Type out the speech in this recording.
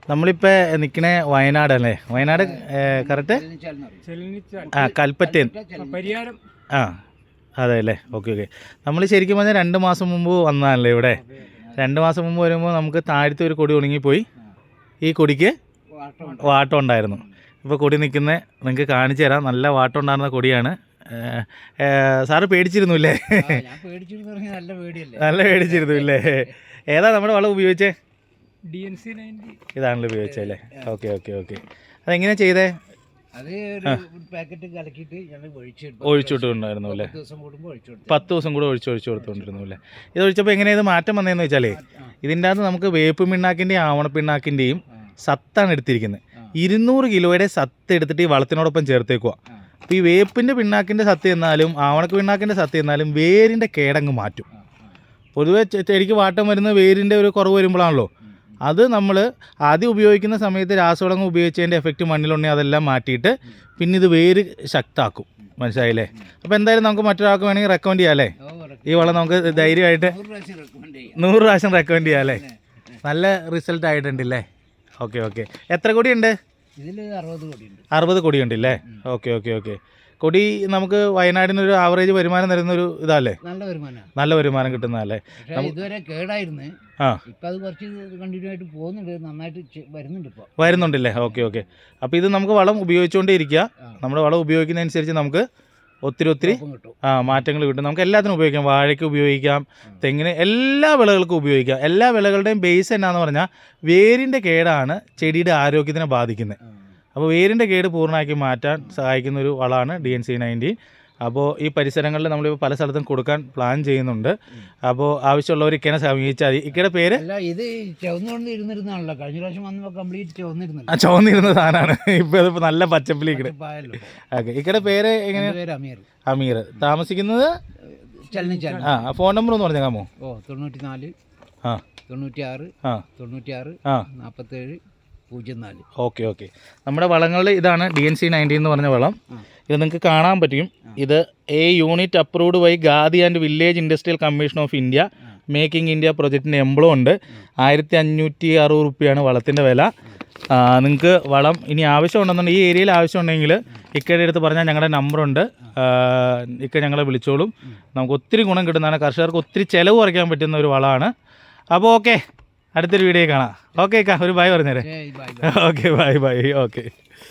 നമ്മളിപ്പോൾ നിൽക്കണേ വയനാടല്ലേ? വയനാട് കറക്റ്റ് കൽപ്പറ്റ. ആ അതെ അല്ലേ? Okay okay. നമ്മൾ ശരിക്കും പറഞ്ഞാൽ 2 മാസം മുമ്പ് വന്നതാണല്ലേ ഇവിടെ? 2 മാസം മുമ്പ് വരുമ്പോൾ നമുക്ക് താഴത്തെ ഒരു കൊടി ഉണങ്ങിപ്പോയി, ഈ കൊടിക്ക് വാട്ടം ഉണ്ടായിരുന്നു. ഇപ്പോൾ കൊടി നിൽക്കുന്നത് നിങ്ങൾക്ക് കാണിച്ചു തരാം. നല്ല വാട്ടം ഉണ്ടായിരുന്ന കൊടിയാണ്. സാറ് പേടിച്ചിരുന്നു ഇല്ലേ? നല്ല പേടിച്ചിരുന്നു ഇല്ലേ? ഏതാ നമ്മുടെ വളം ഉപയോഗിച്ചേ? ഇതാണല്ലോ ഉപയോഗിച്ചല്ലേ? Okay okay okay. അതെങ്ങനെയാണ് ചെയ്തേ? ഒഴിച്ചുവിട്ടുണ്ടായിരുന്നു അല്ലേ? 10 ദിവസം കൂടെ ഒഴിച്ചു കൊടുത്തുകൊണ്ടിരുന്നു അല്ലേ? ഇത് ഒഴിച്ചപ്പോൾ എങ്ങനെയാണ് ഇത് മാറ്റം വന്നതെന്ന് വെച്ചാലേ, ഇതിൻ്റെ അകത്ത് നമുക്ക് വേപ്പ് പിണ്ണാക്കിൻ്റെയും ആവണപ്പിണ്ണാക്കിൻ്റെയും സത്താണ് എടുത്തിരിക്കുന്നത്. 200 കിലോയുടെ സത്ത് എടുത്തിട്ട് ഈ വളത്തിനോടൊപ്പം ചേർത്തേക്കുക. അപ്പോൾ ഈ വേപ്പിൻ്റെ പിണ്ണാക്കിൻ്റെ സത്ത് എന്നാലും ആവണക്ക് പിണ്ണാക്കിൻ്റെ സത്ത് എന്നാലും വേരിൻ്റെ കേടങ്ങ് മാറ്റും. പൊതുവെ ചെടിക്ക് വാട്ടം വരുന്നത് വേരിൻ്റെ ഒരു കുറവ് വരുമ്പോഴാണല്ലോ. അത് നമ്മൾ ആദ്യം ഉപയോഗിക്കുന്ന സമയത്ത് രാസവളങ്ങൾ ഉപയോഗിച്ചതിൻ്റെ എഫക്റ്റ് മണ്ണിലുണ്ടെങ്കിൽ അതെല്ലാം മാറ്റിയിട്ട് പിന്നെ ഇത് വേര് ശക്തമാക്കും. മനസ്സിലായില്ലേ? അപ്പോൾ എന്തായാലും നമുക്ക് മറ്റൊരാൾക്ക് വേണമെങ്കിൽ റെക്കമെൻഡ് ചെയ്യാം അല്ലേ? ഈ വളം നമുക്ക് ധൈര്യമായിട്ട് 100 പ്രാവശ്യം റെക്കമെൻഡ് ചെയ്യാം അല്ലേ? നല്ല റിസൾട്ട് ആയിട്ടുണ്ടല്ലേ? Okay okay. എത്ര കൊടിയുണ്ട് ഇതിൽ? 60 കൊടിയുണ്ട് അല്ലേ? Okay okay okay. കൊടി നമുക്ക് വയനാടിനൊരു ആവറേജ് വരുമാനം തരുന്നൊരു ഇതല്ലേ? നല്ല വരുമാനം കിട്ടുന്നതല്ലേ? ഇതുവരെ കേടായിരുന്നു. ഇപ്പം അത് കുറച്ച് കണ്ടിന്യൂ ആയിട്ട് പോകുന്നുണ്ട്, നന്നായിട്ട് വരുന്നുണ്ടല്ലേ? Okay okay. അപ്പോൾ ഇത് നമുക്ക് വളം ഉപയോഗിച്ചുകൊണ്ടേ ഇരിക്കുക. നമ്മുടെ വളം ഉപയോഗിക്കുന്നതനുസരിച്ച് നമുക്ക് ഒത്തിരി മാറ്റങ്ങൾ കിട്ടും. നമുക്ക് എല്ലാത്തിനും ഉപയോഗിക്കാം. വാഴയ്ക്ക് ഉപയോഗിക്കാം, തെങ്ങിന്, എല്ലാ വിളകൾക്കും ഉപയോഗിക്കാം. എല്ലാ വിളകളുടെയും ബേസ് എന്നാന്ന് പറഞ്ഞാൽ വേരിൻ്റെ കേടാണ് ചെടിയുടെ ആരോഗ്യത്തിനെ ബാധിക്കുന്നത്. അപ്പോൾ വേരിൻ്റെ കേട് പൂർണ്ണമാക്കി മാറ്റാൻ സഹായിക്കുന്ന ഒരു വളമാണ് DNC-19. അപ്പോൾ ഈ പരിസരങ്ങളിൽ നമ്മളിപ്പോൾ പല സ്ഥലത്തും കൊടുക്കാൻ പ്ലാൻ ചെയ്യുന്നുണ്ട്. അപ്പോൾ ആവശ്യമുള്ളവർ ഇക്കനെ സമീപിച്ചാൽ മതി. ഇക്കയുടെ പേര്? ഇത് ചുവന്നിരുന്നിരുന്നാണല്ലോ, കഴിഞ്ഞ പ്രാവശ്യം വന്നപ്പോൾ കംപ്ലീറ്റ് ചുവന്നിരുന്ന സാധനമാണ്. ഇപ്പോൾ അതിപ്പോൾ നല്ല പച്ചപ്പിലേക്ക്. ഓക്കെ. ഇക്കയുടെ പേര് എങ്ങനെയാണ്? അമീർ. താമസിക്കുന്നത്? ഫോൺ നമ്പർ ഒന്ന് പറഞ്ഞേക്കാമോ? 94 96 96 47 04. Okay okay. നമ്മുടെ വളങ്ങളിൽ ഇതാണ് DNC-19 എന്ന് പറഞ്ഞ വളം. ഇത് നിങ്ങൾക്ക് കാണാൻ പറ്റും. ഇത് unit approved by Khadi and village industrial commission of India making India പ്രൊജക്റ്റിൻ്റെ എംബ്ലം ഉണ്ട്. 1560 റുപ്യാണ് വളത്തിൻ്റെ വില. നിങ്ങൾക്ക് വളം ഇനി ആവശ്യമുണ്ടെന്നുണ്ടെങ്കിൽ, ഈ ഏരിയയിൽ ആവശ്യമുണ്ടെങ്കിൽ ഇക്കയുടെ അടുത്ത് പറഞ്ഞാൽ ഞങ്ങളുടെ നമ്പറുണ്ട്. ഇക്ക ഞങ്ങളെ വിളിച്ചോളും. നമുക്ക് ഒത്തിരി ഗുണം കിട്ടുന്നതാണ്. കർഷകർക്ക് ഒത്തിരി ചിലവ് കുറയ്ക്കാൻ പറ്റുന്ന ഒരു വളമാണ്. അപ്പോൾ ഓക്കെ, അടുത്തൊരു വീഡിയോ കാണാം. ഓക്കെ അക്ക, ഒരു ബൈ പറഞ്ഞേരെ. Okay bye bye. ഓക്കെ.